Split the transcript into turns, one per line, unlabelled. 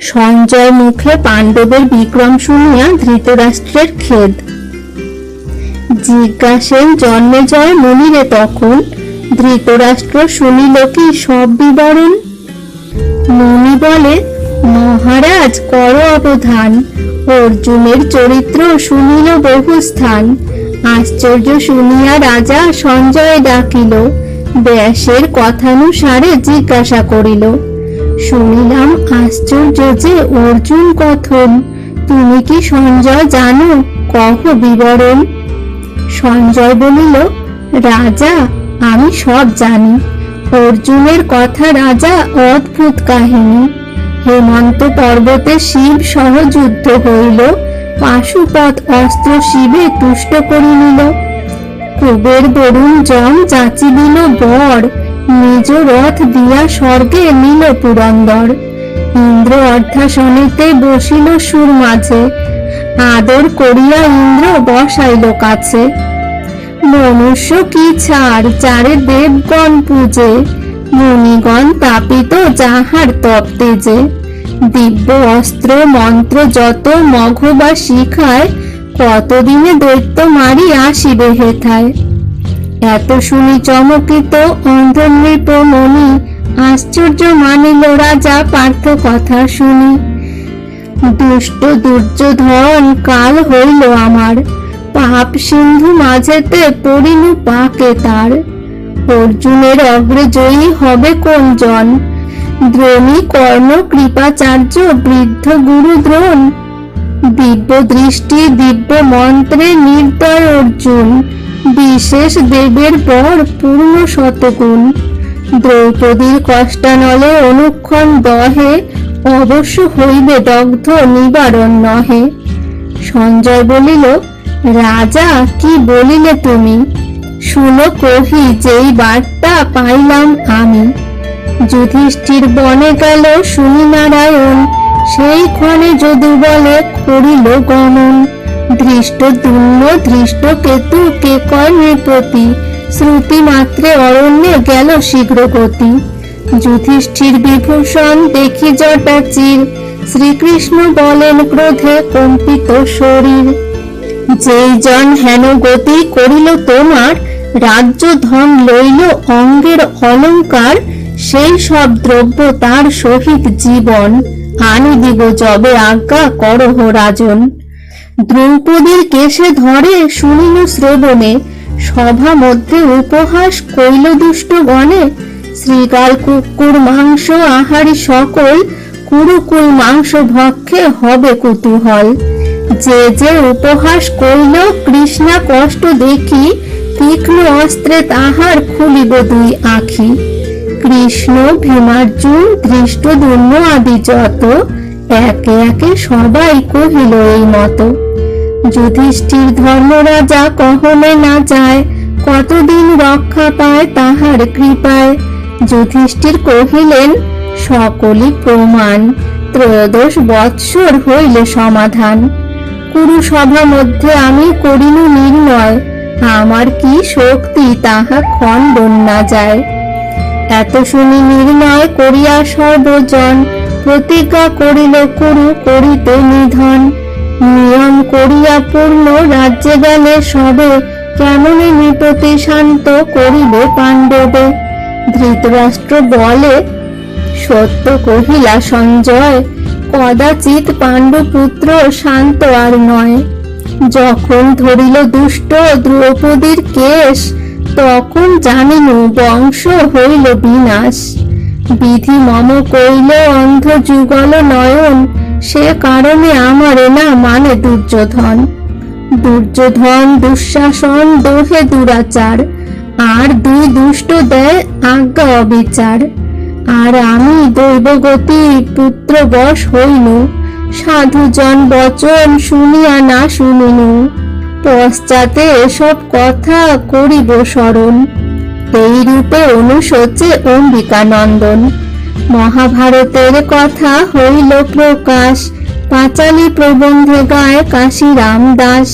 সঞ্জয় মুখে পাণ্ডবের বিক্রম শুনিয়া ধৃতরাষ্ট্রের খেদ। জিজ্ঞাসেন জন্মেজয় মুনিরে তখন, ধৃতরাষ্ট্র শুনিল কি সব বিবরণ। মুনি বলে, মহারাজ কর অবধান, অর্জুনের চরিত্র শুনিল বহু স্থান। আশ্চর্য শুনিয়া রাজা সঞ্জয় ডাকিল, ব্যাসের কথানুসারে জিজ্ঞাসা করিল। শুনিলাম আশ্চর্য যে অর্জুন কথন, তুমি কি সঞ্জয় জানো, কহ বিবরণ। সঞ্জয় বলিল, রাজা আমি সব জানি। অর্জুনের কথা রাজা অদ্ভুত কাহিনী। হেমন্ত পর্বতে শিব সহ যুদ্ধ হইল, পাশুপত অস্ত্র শিবে তুষ্ট করি নিল। কুবের বরুণ যম যাচি দিল বর, নিজ রথ দিয়া স্বর্গে নিল পুরন্দর। ইন্দ্র অর্ধাসনেতে বসিল সুর মাঝে, আদর করিয়া ইন্দ্র বসাইল কাছে। মনুষ্য কি ছাড় যারে দেবগণ পূজে, মুনিগণ তাপিত যাহার তপ তেজে। দিব্য অস্ত্র মন্ত্র যত মঘ বা শিখায়, কতদিনে দৈত্য মারি আসিবে হেথায়। এত শুনি চমকিত অন্ধ নৃপ মনি, আশ্চর্য মানিল রাজা পার্থ কথা শুনি। দুষ্ট দুর্যোধন কাল হইল আমার, পাপ সিন্ধু মাঝেতে পড়িনু পাকে তার। অর্জুনের অগ্রজয়ী হবে কোন জন, দ্রোণী কর্ণ কৃপাচার্য বৃদ্ধ গুরু দ্রোণ। দিব্য দৃষ্টি দিব্য মন্ত্রে নির্দয় অর্জুন, বিশেষ দেবের বর পূর্ণ শতগুণ। দ্রৌপদীর কষ্টানলে অনুক্ষণ দহে, অবশ্য হইবে দগ্ধ নিবারণ নহে। সঞ্জয় বলিল, রাজা কি বলিলে তুমি, শুনো কহি যেই বার্তা পাইলাম আমি। যুধিষ্ঠির বনে গেল শুনি নারায়ণ, সেই ক্ষণে যদু বলে করিল গমন। ধৃষ্ট দ্যুম্ন ধৃষ্ট কেতু কেকর নৃপতি, শ্রুতি মাত্রে অরণ্যে গেল শীঘ্র গতি। যুধিষ্ঠির বিভূষণ দেখি জটা চির, শ্রীকৃষ্ণ বলেন ক্রোধে কম্পিত শরীর। যেই জন হেন গতি করিল তোমার, রাজ্য ধন লইল অঙ্গের অলঙ্কার। সেই সব দ্রব্য তার সহিত জীবন, আনি দিব যবে আজ্ঞা করহ রাজন। দ্রৌপদীর কেশে ধরে শুনিল শ্রবণে, সভা মধ্যে উপহাস কইল দুষ্ট গণে। শ্রীগাল কুকুর মাংস আহারি সকল, কুরুকুল মাংস ভক্ষে হবে কুতূহল। যে যে উপহাস কইল কৃষ্ণা কষ্ট দেখি, তীক্ষ্ণ অস্ত্রে তাহার খুলিব দুই আখি। কৃষ্ণ ভীমার্জুন ধৃষ্টদ্যুম্ন আদি যত, একে একে সবাই কহিল এই মতো। যুধিষ্ঠির ধর্মরাজা কহনে না যায়, কতদিন রক্ষা পায় তাহার কৃপায়। যুধিষ্ঠির কহিলেন, সকলই প্রমাণ, 13 বৎসর হইলে সমাধান। কুরু সভা মধ্যে আমি করিনু নির্ণয়, আমার কি শক্তি তাহা খণ্ডন না যায়। এত শুনি নির্ণয় করিয়া সর্বজন, প্রতিজ্ঞা করিল কুরু করিতে নিধন। নিয়ম করিয়া পূর্ণ রাজ্যে গেলে সবে, কেমনে নৃপতি শান্ত করিবে পাণ্ডবে। ধৃতরাষ্ট্র বলে, সত্য কহিলা সঞ্জয়, কদাচিৎ পাণ্ডুপুত্র শান্ত আর নয়। যখন ধরিল দুষ্ট দ্রৌপদীর কেশ, তখন জানিনু বংশ হইল বিনাশ। বিধি মম কইল অন্ধ যুগল নয়ন, সে কারণে আমারে না মানে দুর্যোধন। দুর্যোধন দুঃশাসন দোহে দুরাচার, আর দুই দুষ্ট দেয় আজ্ঞা অবিচার। আর আমি দৈবগতি পুত্র বশ হইনু, সাধুজন বচন শুনিয়া না শুনিনু। পশ্চাতে এসব কথা করিব স্মরণ, এই রূপে অনুশোচে অম্বিকানন্দন। মহাভারতের কথা হইল প্রকাশ, পাঁচালী প্রবন্ধে গায় কাশীরাম দাস।